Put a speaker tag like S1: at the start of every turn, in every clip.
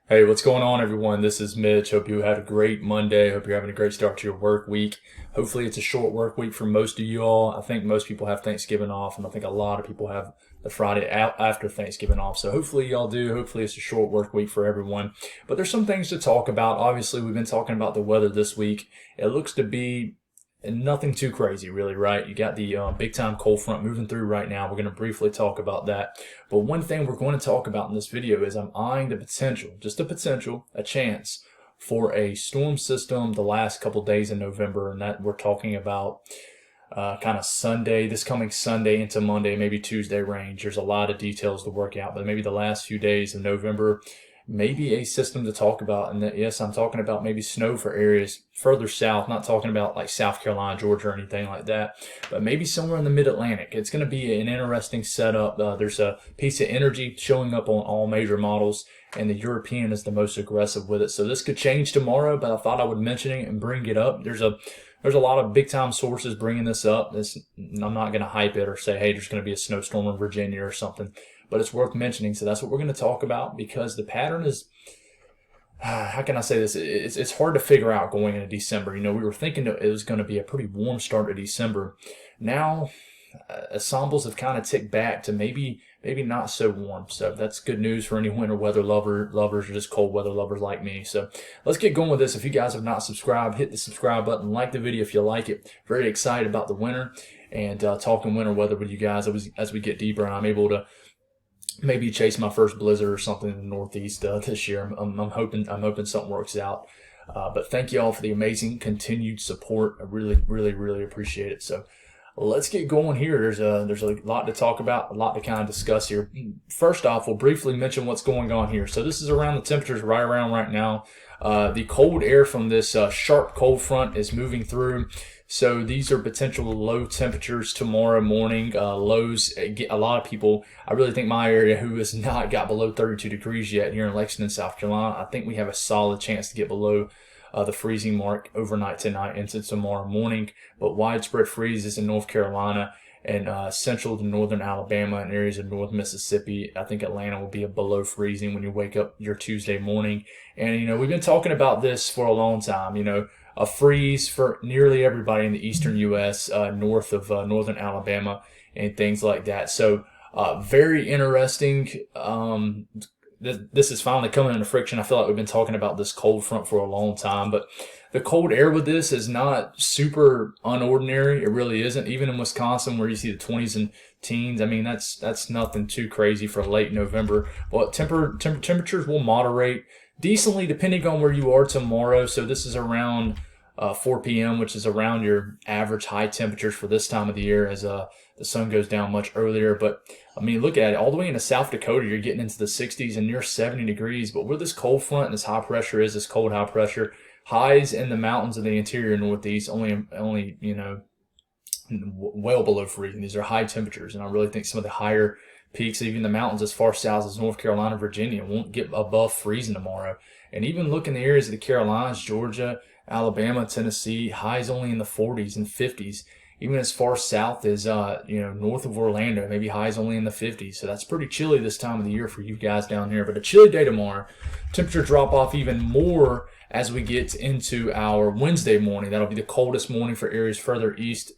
S1: Hey, what's going on, everyone? This is Mitch. Hope you had a great Monday. Hope you're having a great start to your work week. Hopefully, it's a short work week for most of you all. I think most people have Thanksgiving off, and I think a lot of people have the Friday after Thanksgiving off. So, hopefully, y'all do. Hopefully, it's a short work week for everyone. But there's some things to talk about. Obviously, we've been talking about the weather this week. It looks to be nothing too crazy, really, right? You got the big time cold front moving through right now. We're going to briefly talk about that. But one thing we're going to talk about in this video is I'm eyeing the potential, just a potential, a chance for a storm system the last couple days in November. And that we're talking about kind of Sunday, this coming Sunday into Monday, maybe Tuesday range. There's a lot of details to work out, but maybe the last few days of November, maybe a system to talk about. And that, yes, I'm talking about maybe snow for areas further south, not talking about like South Carolina, Georgia, or anything like that, but maybe somewhere in the mid-Atlantic. It's going to be an interesting setup. There's a piece of energy showing up on all major models, and the European is the most aggressive with it. So this could change tomorrow, but I thought I would mention it and bring it up. There's a lot of big time sources bringing this up. I'm not going to hype it or say, hey, there's going to be a snowstorm in Virginia or something, but it's worth mentioning. So that's what we're going to talk about, because the pattern is, how can I say this? It's hard to figure out going into December. We were thinking that it was going to be a pretty warm start to December. Now, ensembles have kind of ticked back to maybe not so warm. So that's good news for any winter weather lovers or just cold weather lovers like me. So let's get going with this. If you guys have not subscribed, hit the subscribe button, like the video if you like it. Very excited about the winter and talking winter weather with you guys as we get deeper, and I'm able to maybe chase my first blizzard or something in the Northeast this year. I'm hoping something works out. But thank you all for the amazing continued support. I really appreciate it. So let's get going here. There's a lot to talk about, a lot to kind of discuss here. First off, we'll briefly mention what's going on here. So this is around the temperatures right now. The cold air from this sharp cold front is moving through. So these are potential low temperatures tomorrow morning. Lows, a lot of people, I really think my area, who has not got below 32 degrees yet here in Lexington, South Carolina, I think we have a solid chance to get below the freezing mark overnight tonight into tomorrow morning. But widespread freezes in North Carolina and central to northern Alabama and areas of north Mississippi. I think Atlanta will be below freezing when you wake up your Tuesday morning. And, we've been talking about this for a long time, a freeze for nearly everybody in the eastern U.S., north of northern Alabama and things like that. So very interesting. This is finally coming into friction. I feel like we've been talking about this cold front for a long time, but the cold air with this is not super unordinary. It really isn't. Even in Wisconsin, where you see the 20s and teens, I mean, that's nothing too crazy for late November. But temperatures will moderate decently depending on where you are tomorrow. So this is around 4 p.m., which is around your average high temperatures for this time of the year, as the sun goes down much earlier. But I mean, look at it. All the way into South Dakota, you're getting into the 60s and near 70 degrees. But where this cold front and this high pressure is, this cold high pressure, highs in the mountains of the interior Northeast only well below freezing. These are high temperatures, and I really think some of the higher peaks, even the mountains as far south as North Carolina, Virginia, won't get above freezing tomorrow. And even look in the areas of the Carolinas, Georgia, Alabama, Tennessee, highs only in the 40s and 50s. Even as far south as north of Orlando, maybe highs only in the 50s. So that's pretty chilly this time of the year for you guys down here. But a chilly day tomorrow. Temperature drop off even more as we get into our Wednesday morning. That'll be the coldest morning for areas further east.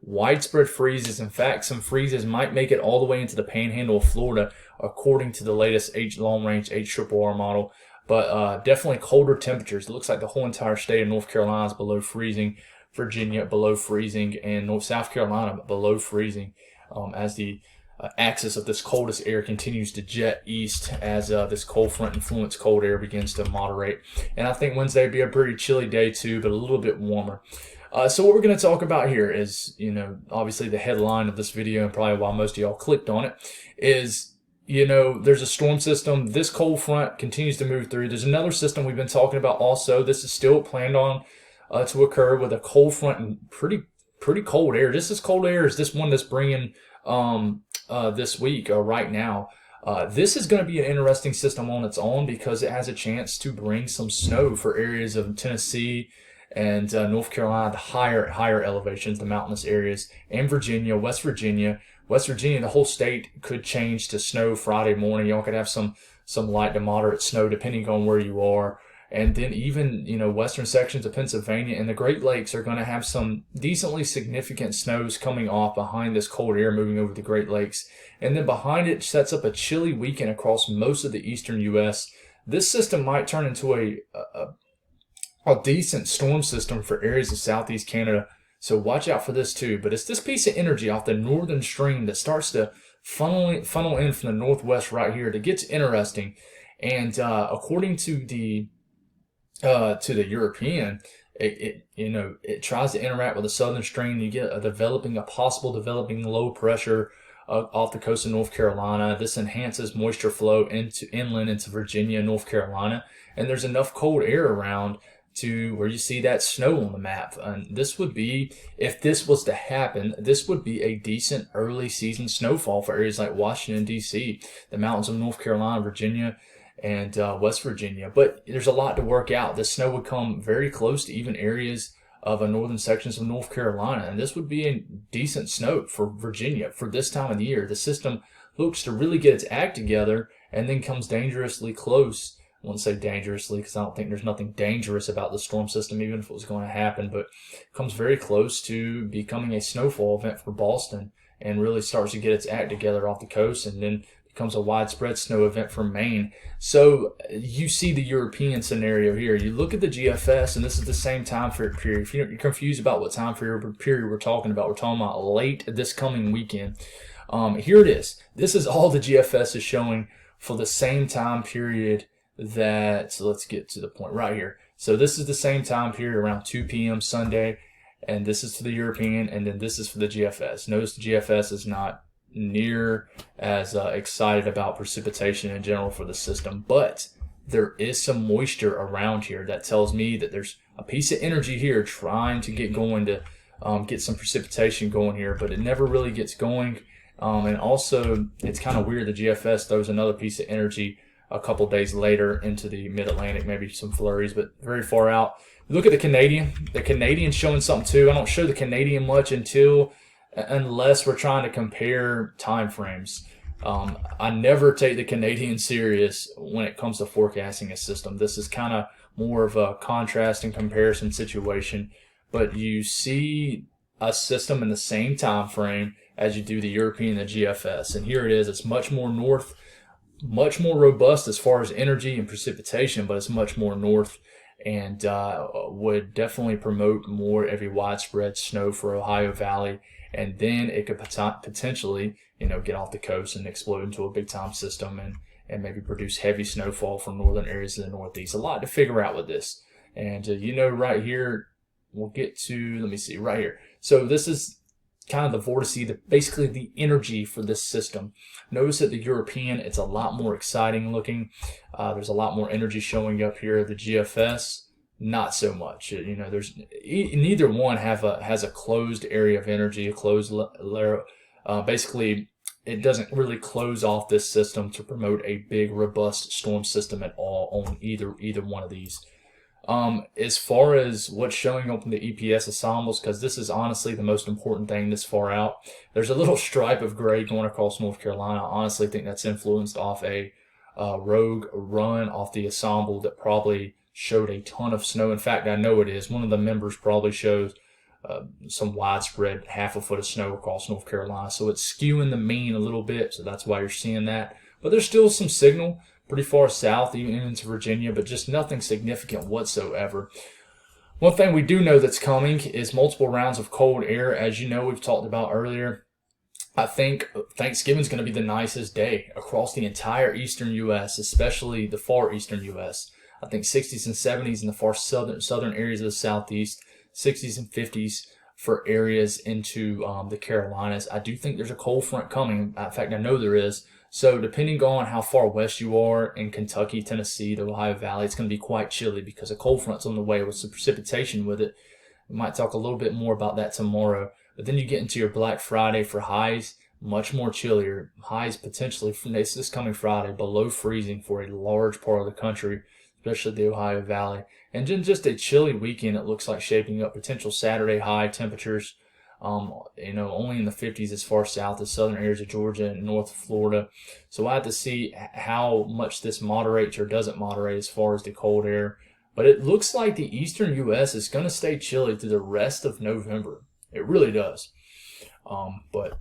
S1: Widespread freezes. In fact, some freezes might make it all the way into the panhandle of Florida, according to the latest long-range HRRR model. But definitely colder temperatures. It looks like the whole entire state of North Carolina is below freezing. Virginia below freezing, and South Carolina below freezing, as the axis of this coldest air continues to jet east as this cold front influenced cold air begins to moderate. And I think Wednesday will be a pretty chilly day too, but a little bit warmer. So what we're going to talk about here is, obviously the headline of this video, and probably why most of y'all clicked on it, is there's a storm system. This cold front continues to move through. There's another system we've been talking about also. This is still planned on to occur with a cold front and pretty cold air. Just as cold air as this one that's bringing this week right now. This is going to be an interesting system on its own, because it has a chance to bring some snow for areas of Tennessee and North Carolina, the higher elevations, the mountainous areas, and Virginia, West Virginia. West Virginia, the whole state could change to snow Friday morning. Y'all could have some some light to moderate snow depending on where you are. And then even, western sections of Pennsylvania and the Great Lakes are going to have some decently significant snows coming off behind this cold air moving over the Great Lakes. And then behind it sets up a chilly weekend across most of the eastern U.S. This system might turn into a decent storm system for areas of southeast Canada. So watch out for this too. But it's this piece of energy off the northern stream that starts to funnel in from the northwest right here that gets interesting. And according to the European, it tries to interact with the southern stream. You get a possible developing low pressure off the coast of North Carolina. This enhances moisture flow inland into Virginia and North Carolina. And there's enough cold air around to where you see that snow on the map. And this would be, if this was to happen, this would be a decent early season snowfall for areas like Washington, D.C., the mountains of North Carolina, Virginia, and West Virginia. But there's a lot to work out. The snow would come very close to even areas of northern sections of North Carolina, and this would be a decent snow for Virginia for this time of the year. The system looks to really get its act together and then comes dangerously close. I won't say dangerously because I don't think there's nothing dangerous about the storm system, even if it was going to happen, but comes very close to becoming a snowfall event for Boston and really starts to get its act together off the coast, and then becomes a widespread snow event for Maine. So you see the European scenario here. You look at the GFS, and this is the same time period. If you're confused about what time period we're talking about late this coming weekend. Here it is. This is all the GFS is showing for the same time period so let's get to the point right here. So this is the same time period around 2 p.m. Sunday, and this is for the European, and then this is for the GFS. Notice the GFS is not near as excited about precipitation in general for the system, but there is some moisture around here that tells me that there's a piece of energy here trying to get going to get some precipitation going here, but it never really gets going. And also, it's kind of weird, the GFS throws another piece of energy a couple days later into the mid-Atlantic, maybe some flurries, but very far out. Look at the Canadian. The Canadian's showing something too. I don't show the Canadian much unless we're trying to compare time frames. I never take the Canadian serious when it comes to forecasting a system. This is kind of more of a contrast and comparison situation, but you see a system in the same time frame as you do the European and the GFS, and here it is. It's much more north, much more robust as far as energy and precipitation, but it's much more north, and would definitely promote more of a widespread snow for Ohio Valley. And then it could potentially, get off the coast and explode into a big time system and maybe produce heavy snowfall from northern areas of the Northeast. A lot to figure out with this. And, right here, we'll get to, let me see, right here. So this is kind of the vortice, basically the energy for this system. Notice that the European, it's a lot more exciting looking. There's a lot more energy showing up here. The GFS, not so much. There's neither one has a closed area of energy, a closed layer. Basically, it doesn't really close off this system to promote a big, robust storm system at all on either one of these. As far as what's showing up in the EPS ensembles, because this is honestly the most important thing this far out, there's a little stripe of gray going across North Carolina. I honestly think that's influenced off a rogue run off the ensemble that probably showed a ton of snow. In fact, I know it is. One of the members probably shows some widespread half a foot of snow across North Carolina. So it's skewing the mean a little bit, so that's why you're seeing that. But there's still some signal pretty far south, even into Virginia, but just nothing significant whatsoever. One thing we do know that's coming is multiple rounds of cold air. As you know, we've talked about earlier, I think Thanksgiving's going to be the nicest day across the entire eastern U.S., especially the far eastern U.S. I think 60s and 70s in the far southern areas of the southeast, 60s and 50s for areas into the Carolinas. I do think there's a cold front coming. In fact, I know there is. So depending on how far west you are in Kentucky, Tennessee, the Ohio Valley, it's going to be quite chilly because a cold front's on the way with some precipitation with it. We might talk a little bit more about that tomorrow. But then you get into your Black Friday for highs, much more chillier. Highs potentially from this coming Friday below freezing for a large part of the country, especially the Ohio Valley. And then just a chilly weekend, it looks like shaping up. Potential Saturday high temperatures Only in the 50s as far south as southern areas of Georgia and north Florida. So we'll have to see how much this moderates or doesn't moderate as far as the cold air. But it looks like the eastern U.S. is going to stay chilly through the rest of November. It really does. But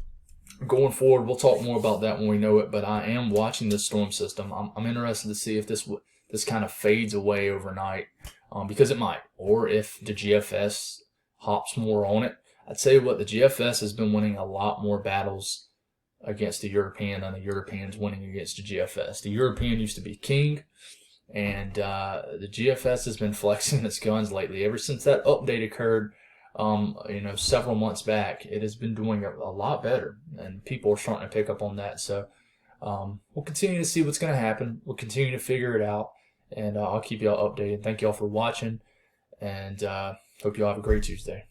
S1: going forward, we'll talk more about that when we know it. But I am watching this storm system. I'm interested to see if this kind of fades away overnight, because it might, or if the GFS hops more on it. I'd say what the GFS has been winning a lot more battles against the European than the Europeans winning against the GFS. The European used to be king, and the GFS has been flexing its guns lately. Ever since that update occurred, several months back, it has been doing a lot better, and people are starting to pick up on that. So we'll continue to see what's going to happen. We'll continue to figure it out, and I'll keep y'all updated. Thank y'all for watching, and hope y'all have a great Tuesday.